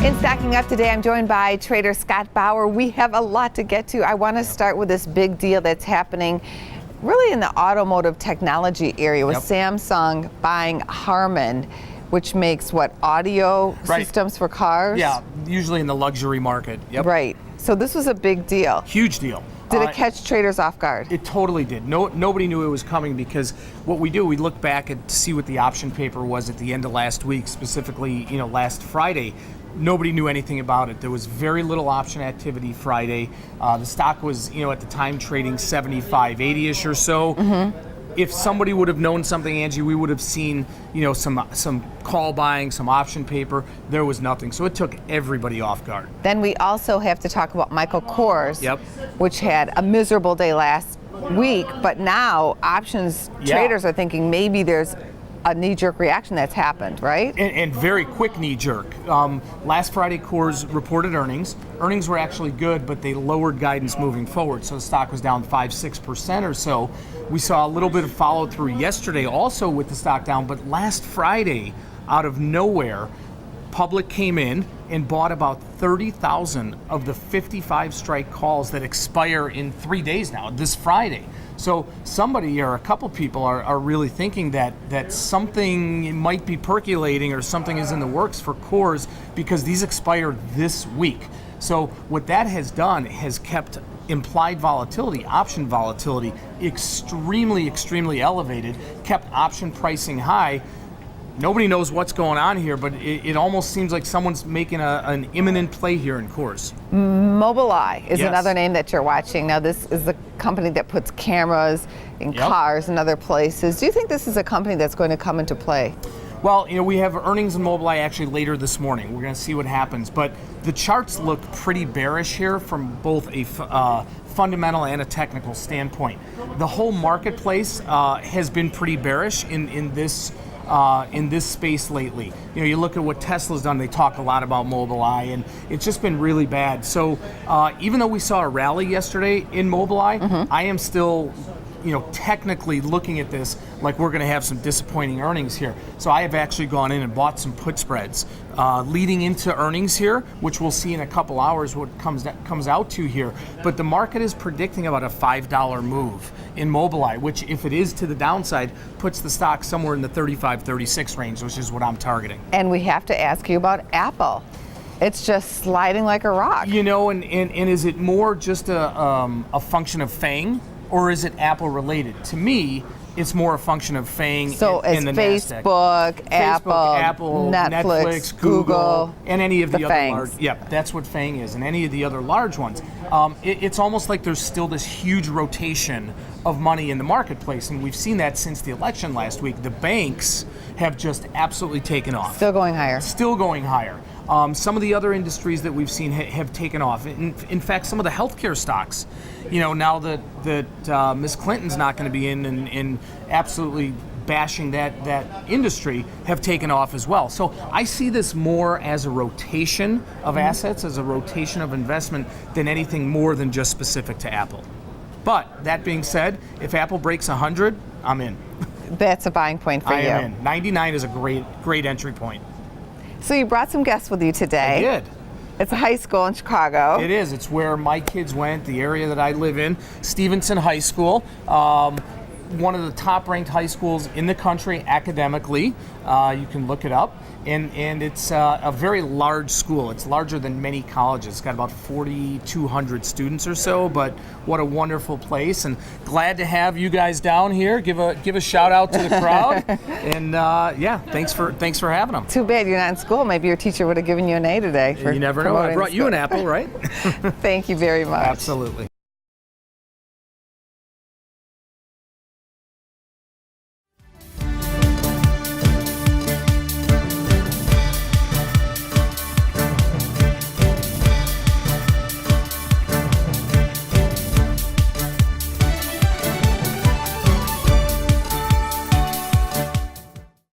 In Stacking Up today, I'm joined by trader Scott Bauer. We have a lot to get to. I want to start with this big deal that's happening really in the automotive technology area with Samsung buying Harman, which makes what, audio systems for cars? Yeah, usually in the luxury market. Right. So this was a big deal. Huge deal. Did it catch traders off guard? It totally did. Nobody knew it was coming because what we do, we look back to see what the option paper was at the end of last week, specifically, last Friday. Nobody knew anything about it. There was very little option activity Friday. The stock was, at the time trading 75, 80-ish or so. If somebody would have known something, Angie, we would have seen, some call buying, some option paper. There was nothing. So it took everybody off guard. Then we also have to talk about Michael Kors, which had a miserable day last week, but now options traders are thinking maybe there's a knee-jerk reaction that's happened, right? And very quick knee-jerk. Last Friday, Kors reported earnings. Earnings were actually good, but they lowered guidance moving forward, so the stock was down 5-6% or so. We saw a little bit of follow-through yesterday also with the stock down, but last Friday, out of nowhere, public came in and bought about 30,000 of the 55 strike calls that expire in 3 days now, this Friday. So somebody or a couple people are really thinking that something might be percolating or something is in the works for Kors because these expire this week. So what that has done has kept implied volatility, option volatility, extremely, extremely elevated, kept option pricing high. Nobody knows what's going on here, but it almost seems like someone's making an imminent play here in Kors. Mobileye is another name that you're watching. Now, this is the company that puts cameras in cars and other places. Do you think this is a company that's going to come into play? Well, we have earnings in Mobileye actually later this morning. We're going to see what happens, but the charts look pretty bearish here from both a fundamental and a technical standpoint. The whole marketplace has been pretty bearish in this space lately. You look at what Tesla's done, they talk a lot about Mobileye, and it's just been really bad. So even though we saw a rally yesterday in Mobileye, I am still technically looking at this like we're going to have some disappointing earnings here. So I have actually gone in and bought some put spreads leading into earnings here, which we'll see in a couple hours what comes out to here. But the market is predicting about a $5 move in Mobileye, which if it is to the downside, puts the stock somewhere in the 35, 36 range, which is what I'm targeting. And we have to ask you about Apple. It's just sliding like a rock. And is it more just a function of FANG? Or is it Apple related? To me, it's more a function of FANG and the Facebook, NASDAQ. Apple, Netflix, Google, and any of the other FANGs. large. Yeah, that's what FANG is, and any of the other large ones. It's almost like there's still this huge rotation of money in the marketplace, and we've seen that since the election last week. The banks have just absolutely taken off. Still going higher. Some of the other industries that we've seen have taken off. In fact, some of the healthcare stocks, now that Ms. Clinton's not going to be in and absolutely bashing that industry, have taken off as well. So I see this more as a rotation of assets, as a rotation of investment than anything more than just specific to Apple. But that being said, if Apple breaks 100, I'm in. That's a buying point for you. I am in. 99 is a great entry point. So you brought some guests with you today. I did. It's a high school in Chicago. It is. It's where my kids went, the area that I live in, Stevenson High School. One of the top-ranked high schools in the country academically. You can look it up. And it's a very large school. It's larger than many colleges. It's got about 4,200 students or so, but what a wonderful place. And glad to have you guys down here. Give a shout out to the crowd. And thanks for having them. Too bad you're not in school. Maybe your teacher would have given you an A today. You never know. I brought you an apple, right? Thank you very much. Absolutely.